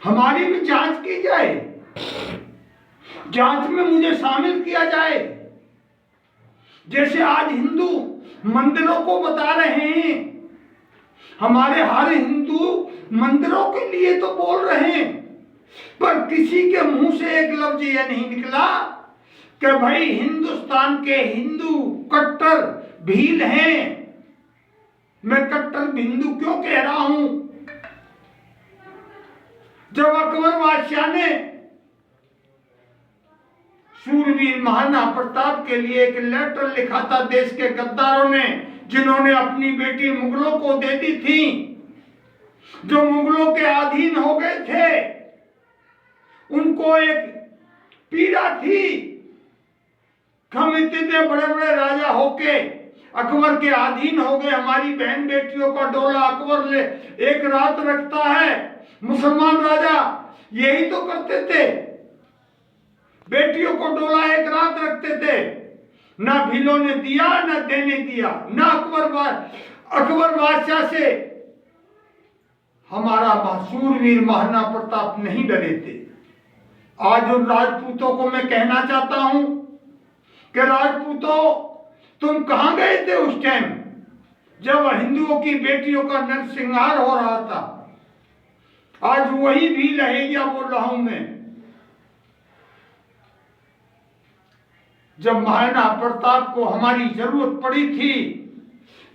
हमारी भी जांच की जाए, जांच में मुझे शामिल किया जाए। जैसे आज हिंदू मंदिरों को बता रहे हैं, हमारे हर हिंदू मंदिरों के लिए तो बोल रहे हैं, पर किसी के मुंह से एक लफ्ज यह नहीं निकला कि भाई हिंदुस्तान के हिंदू कट्टर भील हैं। मैं कट्टर हिंदू क्यों कह रहा हूं? जब अकबर बादशाह ने शूरवीर महाराणा प्रताप के लिए एक लेटर लिखा था देश के गद्दारों ने, जिन्होंने अपनी बेटी मुगलों को दे दी थी, जो मुगलों के अधीन हो गए थे, उनको एक पीड़ा थी। हम इतने बड़े बड़े राजा होके अकबर के अधीन हो गए, हमारी बहन बेटियों का डोला अकबर ले एक रात रखता है। मुसलमान राजा यही तो करते थे, बेटियों को डोला एक रात रखते थे। ना भीलों ने दिया, ना देने दिया, ना अकबर बादशाह से हमारा शूरवीर महाराणा प्रताप नहीं डरे थे। आज उन राजपूतों को मैं कहना चाहता हूं कि राजपूतों, तुम कहां गए थे उस टाइम जब हिंदुओं की बेटियों का नरसिंहार हो रहा था? आज वही भी लहेरिया बोल रहा हूं मैं। जब महाराणा प्रताप को हमारी जरूरत पड़ी थी,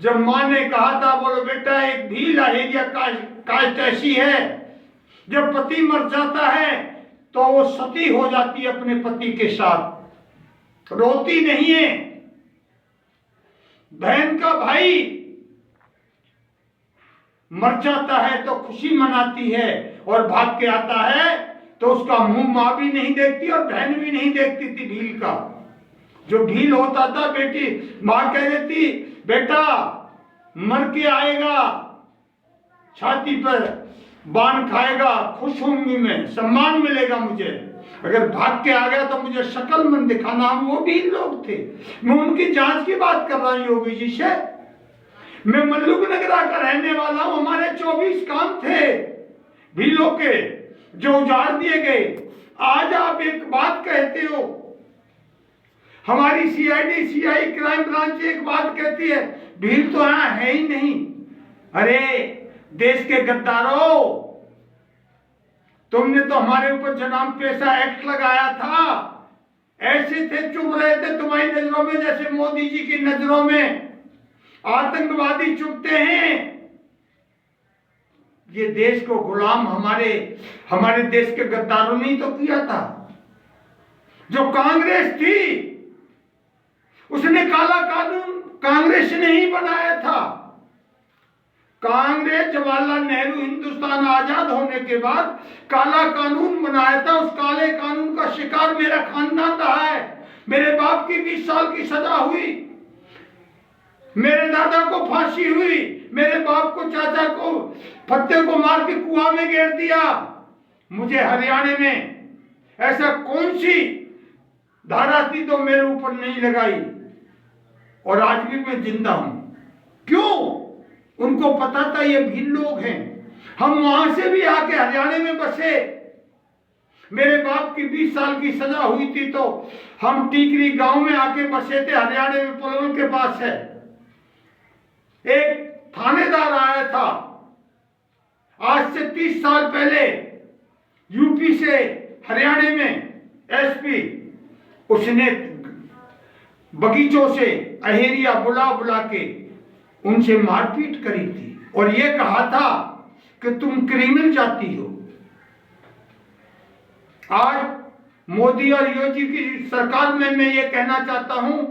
जब मां ने कहा था बोलो बेटा एक भी लहेरिया कास्ट ऐसी है, जब पति मर जाता है तो वो सती हो जाती है अपने पति के साथ, रोती नहीं है। बहन का भाई मर जाता है तो खुशी मनाती है, और भाग के आता है तो उसका मुंह मां भी नहीं देखती और बहन भी नहीं देखती थी भील का। जो भील होता था, बेटी मां कह देती बेटा मर के आएगा, छाती पर बाण खाएगा, खुश होंगी मैं, सम्मान मिलेगा मुझे। अगर भाग के आ गया तो मुझे शक्ल मन दिखाना। हम वो भील लोग थे। मैं उनकी जांच की बात कर रहा हूं योगी जी से। मैं मल्लुक नगरा का रहने वाला हूं। हमारे 24 काम थे भीलों के जो उजाड़ दिए गए। आज आप एक बात कहते हो, हमारी सीआईडी सीआई क्राइम ब्रांच एक बात कहती है भील तो यहां है ही नहीं। अरे देश के गद्दारों, तुमने तो हमारे ऊपर जनाम पेशा एक्ट लगाया था। ऐसे थे, चुप रहे थे तुम्हारी नजरों में जैसे मोदी जी की नजरों में आतंकवादी चुपते हैं। ये देश को गुलाम हमारे देश के गद्दारों ने ही तो किया था। जो कांग्रेस थी उसने काला कानून कांग्रेस ने ही बनाया था। कांग्रेस, जवाहरलाल नेहरू हिंदुस्तान आजाद होने के बाद काला कानून बनाया था। उस काले कानून का शिकार मेरा खानदान रहा है। मेरे बाप की 20 साल की सजा हुई, मेरे दादा को फांसी हुई, मेरे बाप को, चाचा को फत्ते को मार के कुआं में गिर दिया। मुझे हरियाणा में ऐसा कौन सी धारा थी तो मेरे ऊपर नहीं लगाई, और आज भी मैं जिंदा हूं। क्यों? उनको पता था ये भील लोग हैं। हम वहां से भी आके हरियाणा में बसे। मेरे बाप की 20 साल की सजा हुई थी तो हम टीकरी गांव में आके बसे थे, हरियाणा में पलवल के पास है। एक थानेदार आया था आज से 30 साल पहले यूपी से हरियाणा में, एसपी। उसने बगीचों से अहेरिया बुला बुला के उनसे मारपीट करी थी और ये कहा था कि तुम क्रिमिनल जाति हो। आज मोदी और योगी की सरकार में मैं ये कहना चाहता हूं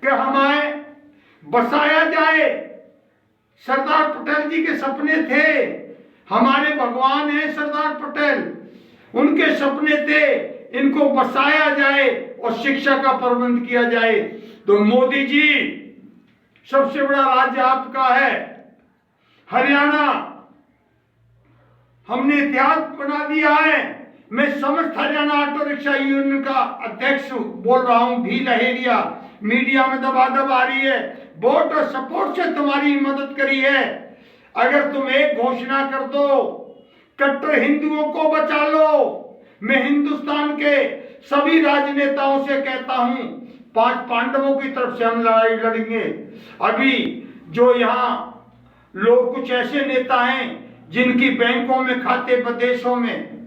कि हमें बसाया जाए। सरदार पटेल जी के सपने थे, हमारे भगवान हैं सरदार पटेल, उनके सपने थे, इनको बसाया जाए और शिक्षा का प्रबंध किया जाए। तो मोदी जी, सबसे बड़ा राज्य आपका है हरियाणा, हमने इतिहास बना दिया है। मैं समस्त हरियाणा ऑटो रिक्शा यूनियन का अध्यक्ष बोल रहा हूं। भी लहेरिया मीडिया में दबादब आ रही है, वोट और सपोर्ट से तुम्हारी मदद करी है। अगर तुम एक घोषणा कर दो कट्टर हिंदुओं को बचा लो। मैं हिंदुस्तान के सभी राजनेताओं से कहता हूं, 5 पांडवों की तरफ से हम लड़ाई लड़ेंगे। अभी जो यहाँ लोग कुछ ऐसे नेता हैं जिनकी बैंकों में खाते विदेशों में,